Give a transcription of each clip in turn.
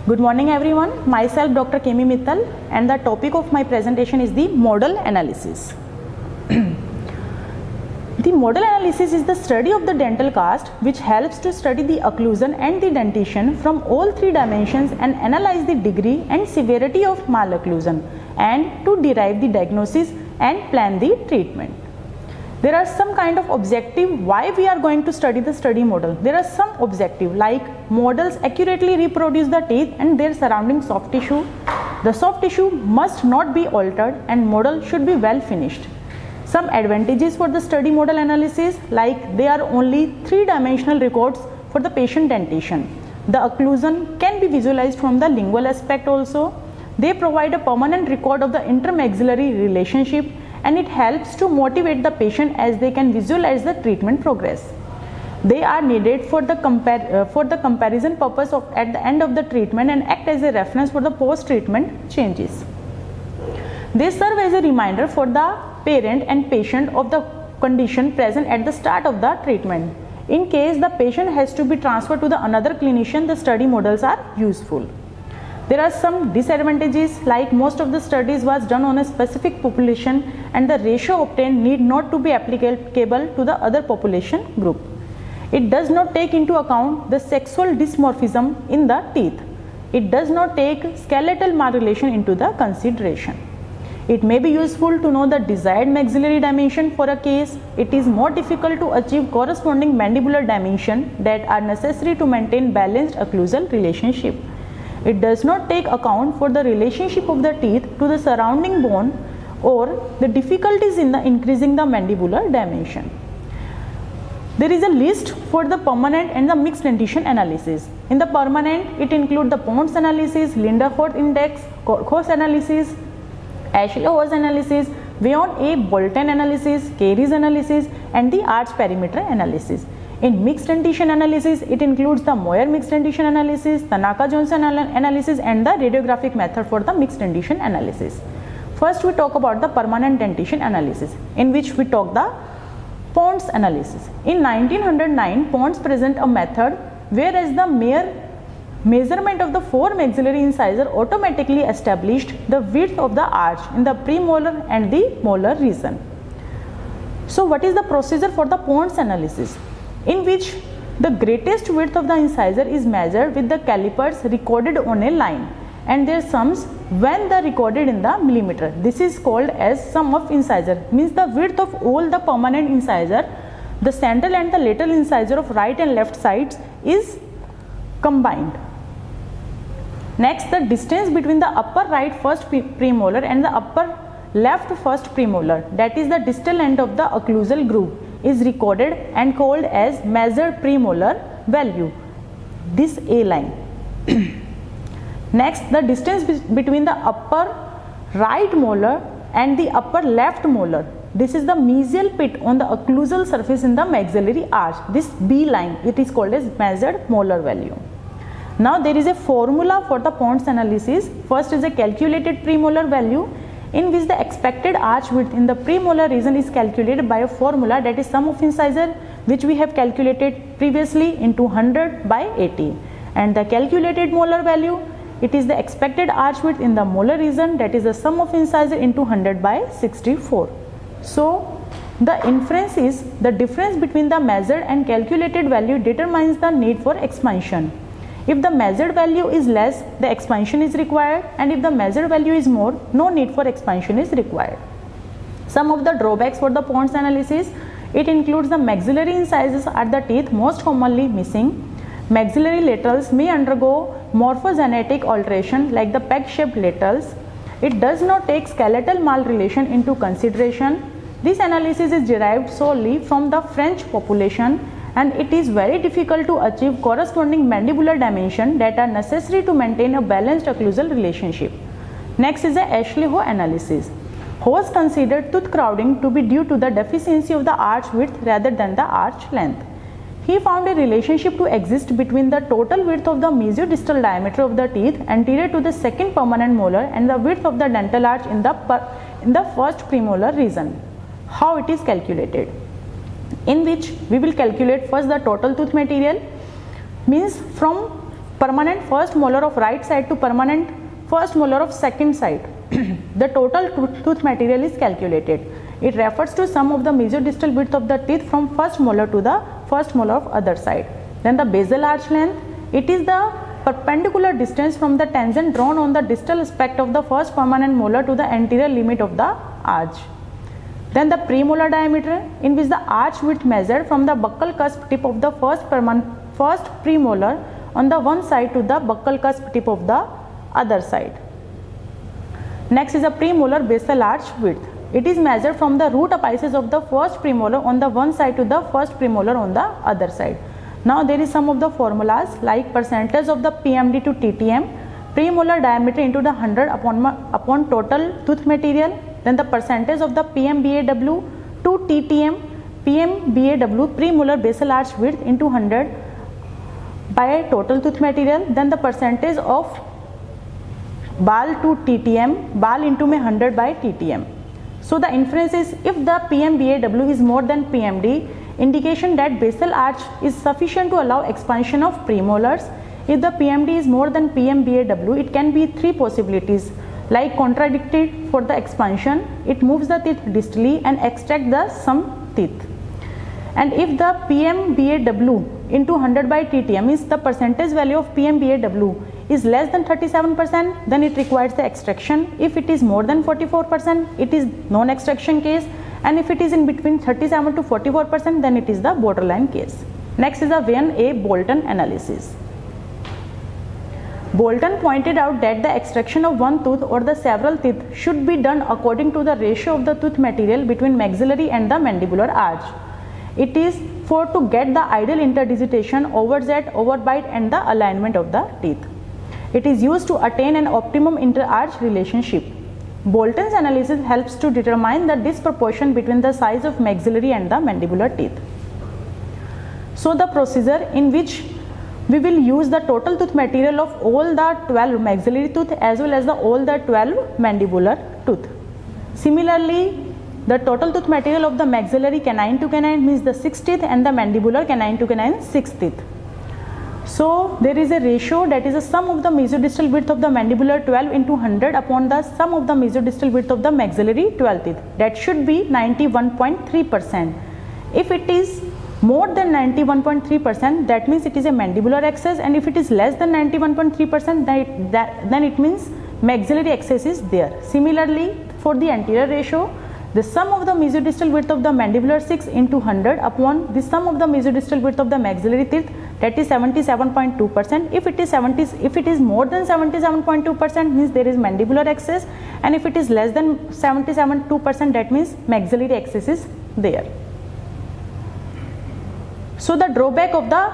Good morning everyone, myself Dr. Kimi Mittal, and the topic of my presentation is the modal analysis. The modal analysis is the study of the dental cast which helps to study the occlusion and the dentition from all three dimensions and analyze the degree and severity of malocclusion and to derive the diagnosis and plan the treatment. There are some kind of objective why we are going to study the study model. There are some objective like models accurately reproduce the teeth and their surrounding soft tissue. The soft tissue must not be altered and model should be well finished. Some advantages for the study model analysis like they are only three-dimensional records for the patient dentition. The occlusion can be visualized from the lingual aspect also. They provide a permanent record of the intermaxillary relationship and it helps to motivate the patient as they can visualize the treatment progress. They are needed for the comparison purpose of at the end of the treatment and act as a reference for the post-treatment changes. They serve as a reminder for the parent and patient of the condition present at the start of the treatment. In case the patient has to be transferred to the another clinician, the study models are useful. There are some disadvantages like most of the studies was done on a specific population and the ratio obtained need not to be applicable to the other population group. It does not take into account the sexual dimorphism in the teeth. It does not take skeletal malrelation into the consideration. It may be useful to know the desired maxillary dimension for a case. It is more difficult to achieve corresponding mandibular dimension that are necessary to maintain balanced occlusal relationship. It does not take account for the relationship of the teeth to the surrounding bone or the difficulties in the increasing the mandibular dimension. There is a list for the permanent and the mixed dentition analysis. In the permanent, it includes the Pond's analysis, Linderholt index, Korkos analysis, Ashley-Hose analysis, Vaughan A. Bolton analysis, Carey's analysis, and the arch perimeter analysis. In mixed dentition analysis, it includes the Moyer mixed dentition analysis, Tanaka-Johnson analysis, and the radiographic method for the mixed dentition analysis. First, we talk about the permanent dentition analysis, in which we talk the Pond's analysis. In 1909, Pond's present a method whereas the mere measurement of the four maxillary incisor automatically established the width of the arch in the premolar and the molar region. So, what is the procedure for the Pond's analysis? In which the greatest width of the incisor is measured with the calipers recorded on a line and their sums when the recorded in the millimeter. This is called as sum of incisor, means the width of all the permanent incisor, the central and the lateral incisor of right and left sides is combined. Next, the distance between the upper right first premolar and the upper left first premolar, that is the distal end of the occlusal groove, is recorded and called as measured premolar value, this A line. Next, the distance between the upper right molar and the upper left molar, this is the mesial pit on the occlusal surface in the maxillary arch, this B line, it is called as measured molar value. Now, there is a formula for the Pond's analysis. First is a calculated premolar value in which the expected arch width in the premolar region is calculated by a formula, that is sum of incisor, which we have calculated previously into 100 by 80, and the calculated molar value, it is the expected arch width in the molar region, that is the sum of incisor into 100 by 64. So, the inference is the difference between the measured and calculated value determines the need for expansion. If the measured value is less, the expansion is required, and if the measured value is more, no need for expansion is required. Some of the drawbacks for the Pond's analysis, it includes the maxillary incisors at the teeth most commonly missing. Maxillary laterals may undergo morphogenetic alteration like the peg-shaped laterals. It does not take skeletal malrelation into consideration. This analysis is derived solely from the French population and it is very difficult to achieve corresponding mandibular dimension that are necessary to maintain a balanced occlusal relationship. Next is the Ashley-Hose analysis. Hose considered tooth crowding to be due to the deficiency of the arch width rather than the arch length. He found a relationship to exist between the total width of the mesiodistal diameter of the teeth anterior to the second permanent molar and the width of the dental arch in the first premolar region. How it is calculated? In which we will calculate first the total tooth material, means from permanent first molar of right side to permanent first molar of second side, the total tooth material is calculated. It refers to sum of the mesiodistal width of the teeth from first molar to the first molar of other side. Then the basal arch length, it is the perpendicular distance from the tangent drawn on the distal aspect of the first permanent molar to the anterior limit of the arch. Then the premolar diameter, in which the arch width measured from the buccal cusp tip of the first premolar on the one side to the buccal cusp tip of the other side. Next is a premolar basal arch width. It is measured from the root apices of the first premolar on the one side to the first premolar on the other side. Now there is some of the formulas like percentage of the PMD to TTM, premolar diameter into the 100 upon total tooth material, then the percentage of the PMBAW to TTM, PMBAW premolar basal arch width into 100 by total tooth material, then the percentage of BAL to TTM, BAL into 100 by TTM. So the inference is, if the PMBAW is more than PMD, indication that basal arch is sufficient to allow expansion of premolars. If the PMD is more than PMBAW, it can be three possibilities, like contradicted for the expansion, it moves the teeth distally and extract the some teeth. And if the PMBAW into 100 by TTM is the percentage value of PMBAW is less than 37%, then it requires the extraction. If it is more than 44%, it is non-extraction case, and if it is in between 37 to 44%, then it is the borderline case. Next is a VA Bolton analysis. Bolton pointed out that the extraction of one tooth or the several teeth should be done according to the ratio of the tooth material between maxillary and the mandibular arch. It is for to get the ideal interdigitation, overjet, overbite and the alignment of the teeth. It is used to attain an optimum inter-arch relationship. Bolton's analysis helps to determine the disproportion between the size of maxillary and the mandibular teeth. So the procedure in which we will use the total tooth material of all the 12 maxillary tooth as well as all the 12 mandibular tooth. Similarly, the total tooth material of the maxillary canine to canine means the 6 teeth, and the mandibular canine to canine 6 teeth. So there is a ratio, that is a sum of the mesiodistal width of the mandibular 12 into 100 upon the sum of the mesiodistal width of the maxillary 12 teeth. That should be 91.3%. If it is more than 91.3%, that means it is a mandibular excess, and if it is less than 91.3%, then it means maxillary excess is there. Similarly, for the anterior ratio, the sum of the mesiodistal width of the mandibular 6 into 100 upon the sum of the mesiodistal width of the maxillary teeth, that is 77.2%. If it is more than 77.2%, means there is mandibular excess, and if it is less than 77.2%, that means maxillary excess is there. So the drawback of the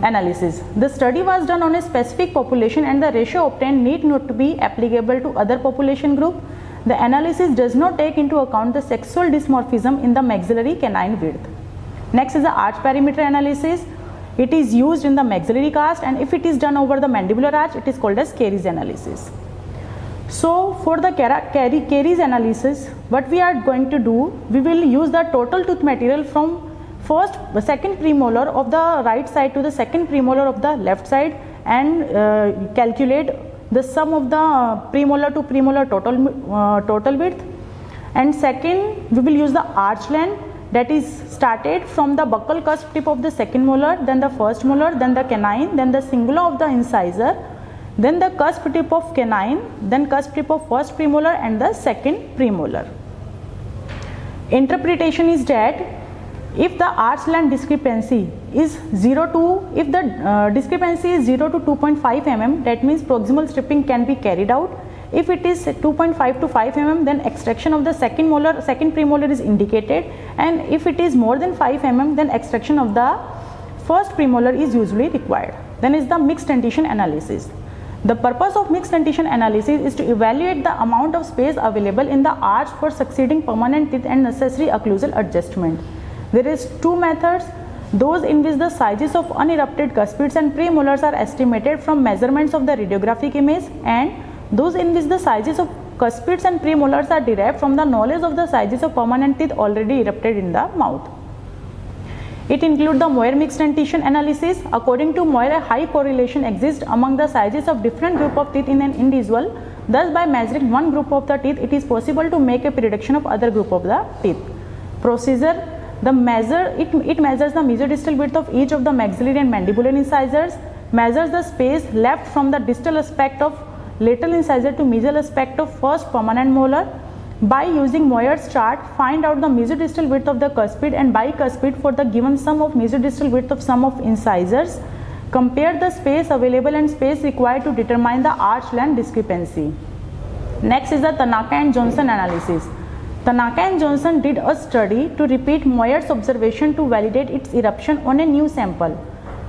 analysis. The study was done on a specific population and the ratio obtained need not to be applicable to other population group. The analysis does not take into account the sexual dimorphism in the maxillary canine width. Next is the arch perimeter analysis. It is used in the maxillary cast, and if it is done over the mandibular arch, it is called as caries analysis. So for the caries analysis, what we are going to do, we will use the total tooth material from second premolar of the right side to the second premolar of the left side, and calculate the sum of the premolar to premolar total width. And second, we will use the arch length, that is started from the buccal cusp tip of the second molar, then the first molar, then the canine, then the cingula of the incisor, then the cusp tip of canine, then cusp tip of first premolar and the second premolar. Interpretation is that if the arch length discrepancy is 0 to, if the discrepancy is 0 to 2.5 mm, that means proximal stripping can be carried out. If it is 2.5 to 5 mm, then extraction of the second premolar is indicated, and if it is more than 5 mm, then extraction of the first premolar is usually required. Then is the mixed dentition analysis. The purpose of mixed dentition analysis is to evaluate the amount of space available in the arch for succeeding permanent teeth and necessary occlusal adjustment. There is two methods, those in which the sizes of unerupted cuspids and premolars are estimated from measurements of the radiographic image, and those in which the sizes of cuspids and premolars are derived from the knowledge of the sizes of permanent teeth already erupted in the mouth. It includes the Moyer mixed dentition analysis. According to Moyer, a high correlation exists among the sizes of different group of teeth in an individual. Thus, by measuring one group of the teeth, it is possible to make a prediction of other group of the teeth. Procedure: it measures the mesodistal width of each of the maxillary and mandibular incisors, measures the space left from the distal aspect of lateral incisor to mesial aspect of first permanent molar. By using Moyer's chart, find out the mesodistal width of the cuspid and bicuspid for the given sum of mesodistal width of sum of incisors. Compare the space available and space required to determine the arch length discrepancy. Next is the Tanaka and Johnson analysis. Tanaka and Johnson did a study to repeat Moyer's observation to validate its eruption on a new sample.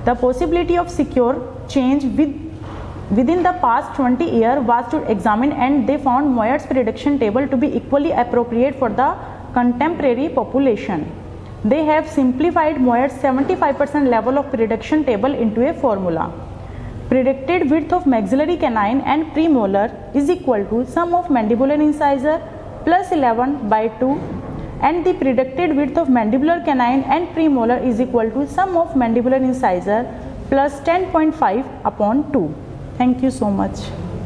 The possibility of secure change within the past 20 years was to examine, and they found Moyer's prediction table to be equally appropriate for the contemporary population. They have simplified Moyer's 75% level of prediction table into a formula. Predicted width of maxillary canine and premolar is equal to sum of mandibular incisor plus 11 by 2, and the predicted width of mandibular canine and premolar is equal to sum of mandibular incisor plus 10.5 upon 2. Thank you so much.